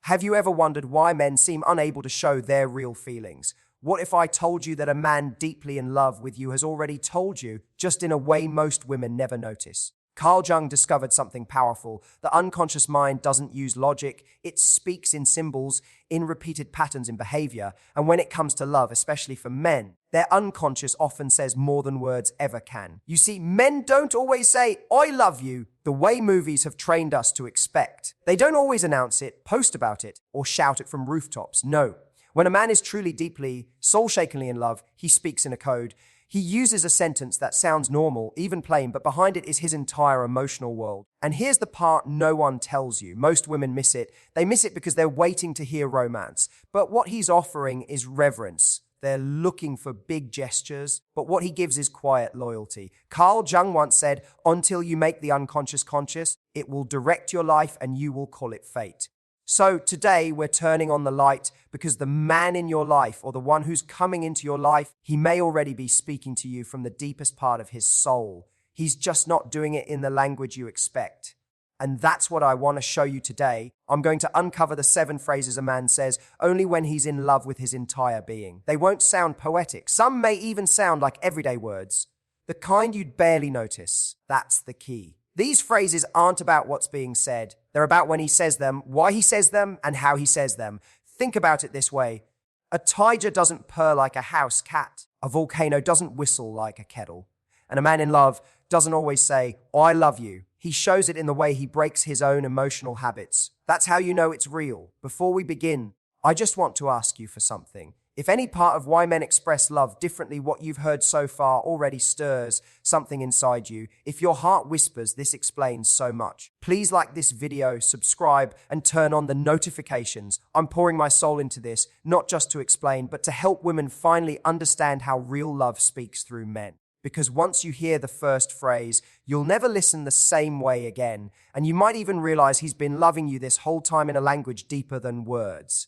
Have you ever wondered why men seem unable to show their real feelings? What if I told you that a man deeply in love with you has already told you, just in a way most women never notice? Carl Jung discovered something powerful. The unconscious mind doesn't use logic. It speaks in symbols, in repeated patterns in behavior. And when it comes to love, especially for men, their unconscious often says more than words ever can. You see, men don't always say, "I love you," the way movies have trained us to expect. They don't always announce it, post about it, or shout it from rooftops. No. When a man is truly deeply, soul-shakingly in love, he speaks in a code. He uses a sentence that sounds normal, even plain, but behind it is his entire emotional world. And here's the part no one tells you. Most women miss it. They miss it because they're waiting to hear romance. But what he's offering is reverence. They're looking for big gestures, but what he gives is quiet loyalty. Carl Jung once said, "Until you make the unconscious conscious, it will direct your life and you will call it fate." So today we're turning on the light because the man in your life, or the one who's coming into your life, he may already be speaking to you from the deepest part of his soul. He's just not doing it in the language you expect. And that's what I want to show you today. I'm going to uncover the 7 phrases a man says only when he's in love with his entire being. They won't sound poetic. Some may even sound like everyday words. The kind you'd barely notice. That's the key. These phrases aren't about what's being said. They're about when he says them, why he says them, and how he says them. Think about it this way. A tiger doesn't purr like a house cat. A volcano doesn't whistle like a kettle. And a man in love doesn't always say, "I love you." He shows it in the way he breaks his own emotional habits. That's how you know it's real. Before we begin, I just want to ask you for something. If any part of why men express love differently, what you've heard so far already stirs something inside you, if your heart whispers, this explains so much. Please like this video, subscribe, and turn on the notifications. I'm pouring my soul into this, not just to explain, but to help women finally understand how real love speaks through men. Because once you hear the first phrase, you'll never listen the same way again, and you might even realize he's been loving you this whole time in a language deeper than words.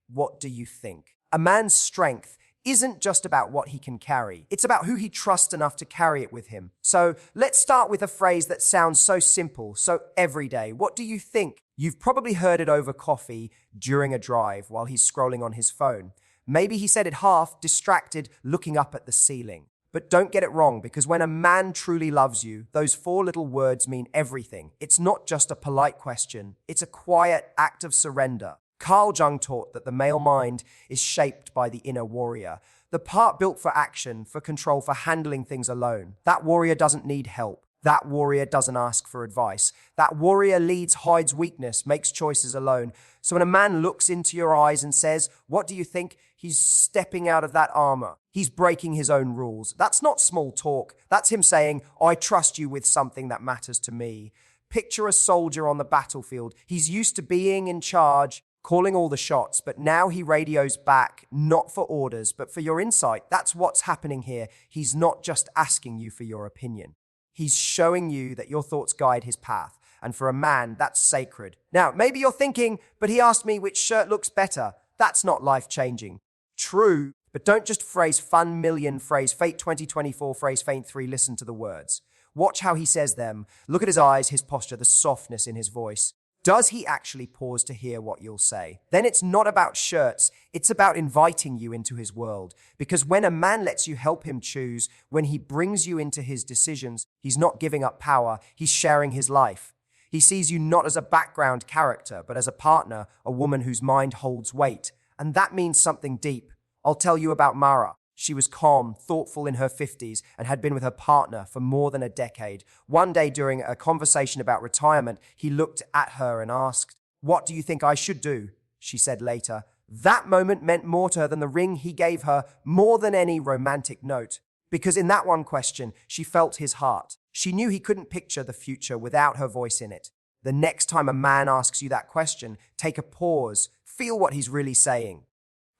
What do you think? A man's strength isn't just about what he can carry. It's about who he trusts enough to carry it with him. So let's start with a phrase that sounds so simple, so everyday. What do you think? You've probably heard it over coffee during a drive while he's scrolling on his phone. Maybe he said it half distracted, looking up at the ceiling. But don't get it wrong, because when a man truly loves you, those 4 little words mean everything. It's not just a polite question. It's a quiet act of surrender. Carl Jung taught that the male mind is shaped by the inner warrior, the part built for action, for control, for handling things alone. That warrior doesn't need help. That warrior doesn't ask for advice. That warrior leads, hides weakness, makes choices alone. So when a man looks into your eyes and says, "What do you think?" he's stepping out of that armor. He's breaking his own rules. That's not small talk. That's him saying, "I trust you with something that matters to me." Picture a soldier on the battlefield. He's used to being in charge, calling all the shots, but now he radios back, not for orders, but for your insight. That's what's happening here. He's not just asking you for your opinion. He's showing you that your thoughts guide his path. And for a man, that's sacred. Now, maybe you're thinking, "But he asked me which shirt looks better." That's not life-changing. True, but don't just phrase fun million, phrase fate 2024, phrase faint 3, listen to the words. Watch how he says them. Look at his eyes, his posture, the softness in his voice. Does he actually pause to hear what you'll say? Then it's not about shirts. It's about inviting you into his world. Because when a man lets you help him choose, when he brings you into his decisions, he's not giving up power. He's sharing his life. He sees you not as a background character, but as a partner, a woman whose mind holds weight. And that means something deep. I'll tell you about Mara. She was calm, thoughtful in her 50s, and had been with her partner for more than a decade. One day during a conversation about retirement, he looked at her and asked, "What do you think I should do?" She said later. That moment meant more to her than the ring he gave her, more than any romantic note. Because in that one question, she felt his heart. She knew he couldn't picture the future without her voice in it. The next time a man asks you that question, take a pause, feel what he's really saying.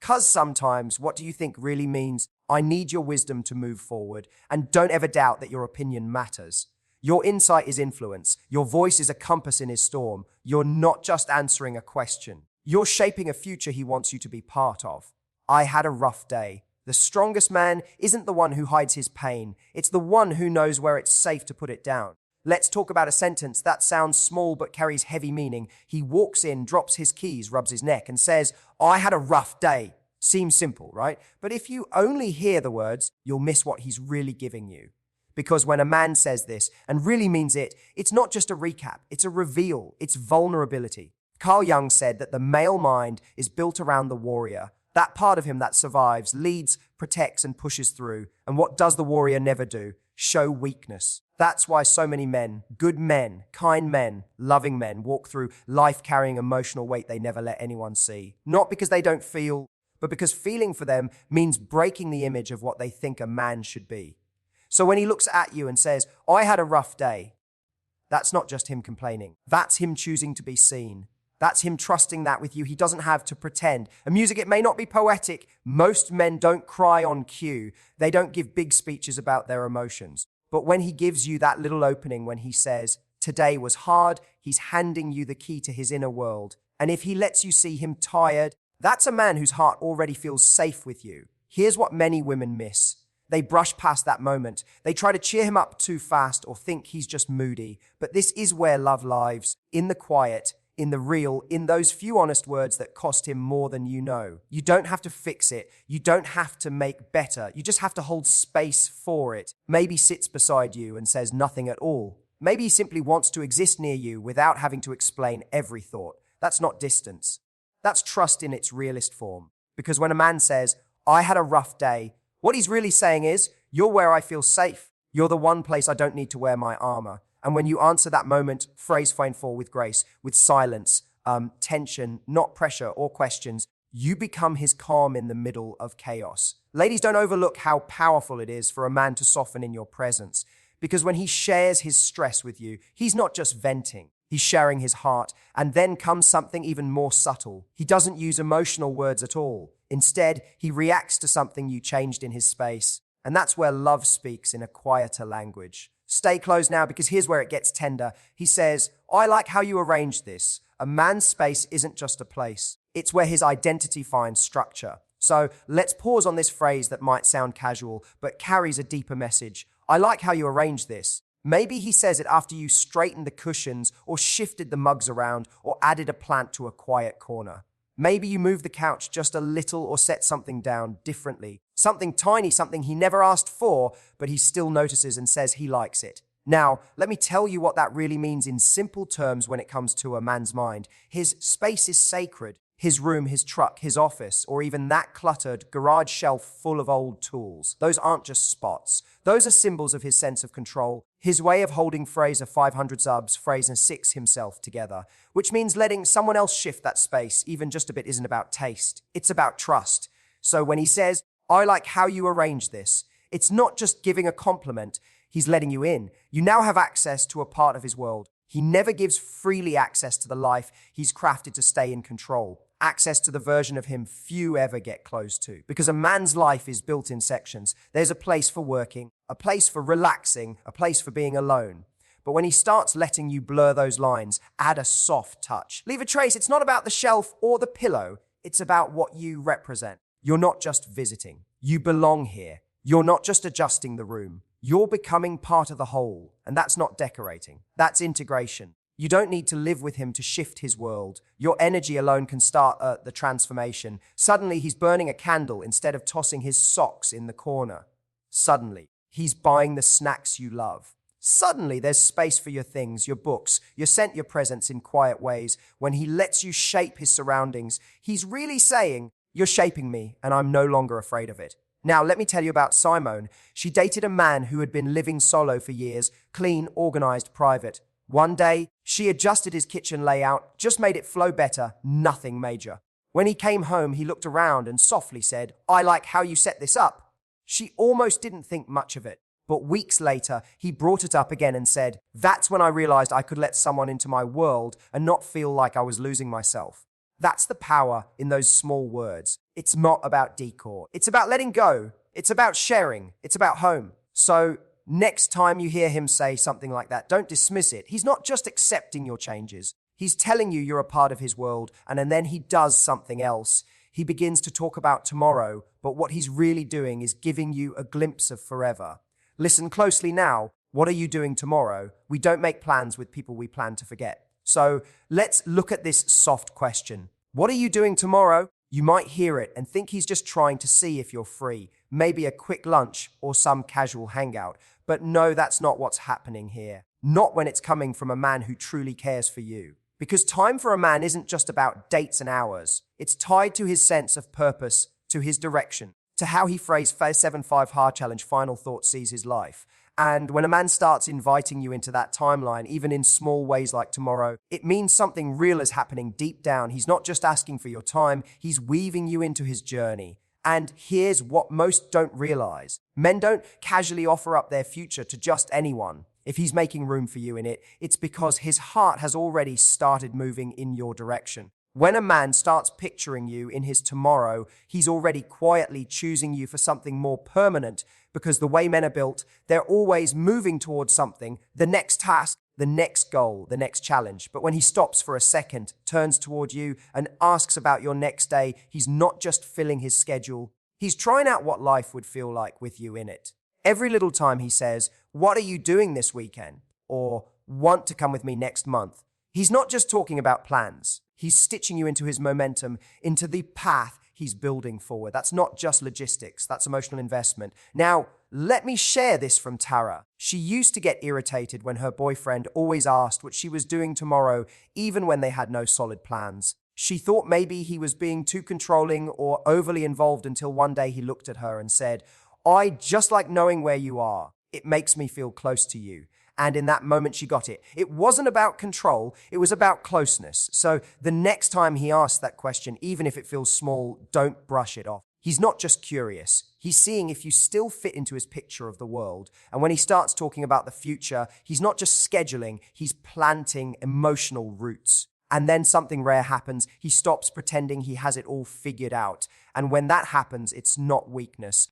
'Cause sometimes what do you think really means, "I need your wisdom to move forward," and don't ever doubt that your opinion matters. Your insight is influence. Your voice is a compass in his storm. You're not just answering a question. You're shaping a future he wants you to be part of. I had a rough day. The strongest man isn't the one who hides his pain. It's the one who knows where it's safe to put it down. Let's talk about a sentence that sounds small but carries heavy meaning. He walks in, drops his keys, rubs his neck, and says, I had a rough day. Seems simple, right? But if you only hear the words, you'll miss what he's really giving you. Because when a man says this, and really means it, it's not just a recap, it's a reveal, it's vulnerability. Carl Jung said that the male mind is built around the warrior, that part of him that survives, leads, protects, and pushes through. And what does the warrior never do? Show weakness. That's why so many men, good men, kind men, loving men, walk through life carrying emotional weight they never let anyone see. Not because they don't feel, but because feeling for them means breaking the image of what they think a man should be. So when he looks at you and says, I had a rough day, that's not just him complaining. That's him choosing to be seen. That's him trusting that with you. He doesn't have to pretend. And music, it may not be poetic. Most men don't cry on cue. They don't give big speeches about their emotions. But when he gives you that little opening, when he says, today was hard, he's handing you the key to his inner world. And if he lets you see him tired, that's a man whose heart already feels safe with you. Here's what many women miss. They brush past that moment. They try to cheer him up too fast or think he's just moody. But this is where love lives, in the quiet, in the real, in those few honest words that cost him more than you know. You don't have to fix it. You don't have to make better. You just have to hold space for it. Maybe sits beside you and says nothing at all. Maybe he simply wants to exist near you without having to explain every thought. That's not distance. That's trust in its realist form. Because when a man says, I had a rough day, what he's really saying is, you're where I feel safe. You're the one place I don't need to wear my armor. And when you answer that moment, phrase find fall with grace, with silence, tension, not pressure or questions, you become his calm in the middle of chaos. Ladies, don't overlook how powerful it is for a man to soften in your presence. Because when he shares his stress with you, he's not just venting, he's sharing his heart. And then comes something even more subtle. He doesn't use emotional words at all. Instead, he reacts to something you changed in his space. And that's where love speaks in a quieter language. Stay close now, because here's where it gets tender. He says, I like how you arranged this. A man's space isn't just a place. It's where his identity finds structure. So let's pause on this phrase that might sound casual, but carries a deeper message. I like how you arranged this. Maybe he says it after you straightened the cushions or shifted the mugs around or added a plant to a quiet corner. Maybe you moved the couch just a little or set something down differently. Something tiny, something he never asked for, but he still notices and says he likes it. Now, let me tell you what that really means in simple terms when it comes to a man's mind. His space is sacred. His room, his truck, his office, or even that cluttered garage shelf full of old tools. Those aren't just spots. Those are symbols of his sense of control. His way of holding Fraser 500 subs, Fraser 6 himself together, which means letting someone else shift that space, even just a bit, isn't about taste. It's about trust. So when he says, I like how you arrange this, it's not just giving a compliment. He's letting you in. You now have access to a part of his world. He never gives freely access to the life he's crafted to stay in control. Access to the version of him few ever get close to. Because a man's life is built in sections. There's a place for working, a place for relaxing, a place for being alone. But when he starts letting you blur those lines, add a soft touch. Leave a trace. It's not about the shelf or the pillow. It's about what you represent. You're not just visiting. You belong here. You're not just adjusting the room. You're becoming part of the whole. And that's not decorating. That's integration. You don't need to live with him to shift his world. Your energy alone can start the transformation. Suddenly, he's burning a candle instead of tossing his socks in the corner. Suddenly, he's buying the snacks you love. Suddenly, there's space for your things, your books, your scent, your presence in quiet ways. When he lets you shape his surroundings, he's really saying, you're shaping me, and I'm no longer afraid of it. Now, let me tell you about Simone. She dated a man who had been living solo for years, clean, organized, private. One day, she adjusted his kitchen layout, just made it flow better, nothing major. When he came home, he looked around and softly said, I like how you set this up. She almost didn't think much of it. But weeks later, he brought it up again and said, that's when I realized I could let someone into my world and not feel like I was losing myself. That's the power in those small words. It's not about decor. It's about letting go. It's about sharing. It's about home. So next time you hear him say something like that, don't dismiss it. He's not just accepting your changes. He's telling you you're a part of his world, and then he does something else. He begins to talk about tomorrow, but what he's really doing is giving you a glimpse of forever. Listen closely now. What are you doing tomorrow? We don't make plans with people we plan to forget. So let's look at this soft question. What are you doing tomorrow? You might hear it and think he's just trying to see if you're free, maybe a quick lunch or some casual hangout. But no, that's not what's happening here. Not when it's coming from a man who truly cares for you. Because time for a man isn't just about dates and hours. It's tied to his sense of purpose, to his direction, to how he phrased 7-5 Hard Challenge final thought sees his life. And when a man starts inviting you into that timeline, even in small ways like tomorrow, it means something real is happening deep down. He's not just asking for your time, he's weaving you into his journey. And here's what most don't realize. Men don't casually offer up their future to just anyone. If he's making room for you in it, it's because his heart has already started moving in your direction. When a man starts picturing you in his tomorrow, he's already quietly choosing you for something more permanent, because the way men are built, they're always moving towards something, the next task, the next goal, the next challenge. But when he stops for a second, turns toward you and asks about your next day, he's not just filling his schedule, he's trying out what life would feel like with you in it. Every little time he says, "What are you doing this weekend?" or "Want to come with me next month?" He's not just talking about plans. He's stitching you into his momentum, into the path he's building forward. That's not just logistics, that's emotional investment. Now, let me share this from Tara. She used to get irritated when her boyfriend always asked what she was doing tomorrow, even when they had no solid plans. She thought maybe he was being too controlling or overly involved until one day he looked at her and said, "I just like knowing where you are. It makes me feel close to you." And in that moment, she got it. It wasn't about control, it was about closeness. So the next time he asks that question, even if it feels small, don't brush it off. He's not just curious. He's seeing if you still fit into his picture of the world. And when he starts talking about the future, he's not just scheduling, he's planting emotional roots. And then something rare happens. He stops pretending he has it all figured out. And when that happens, it's not weakness.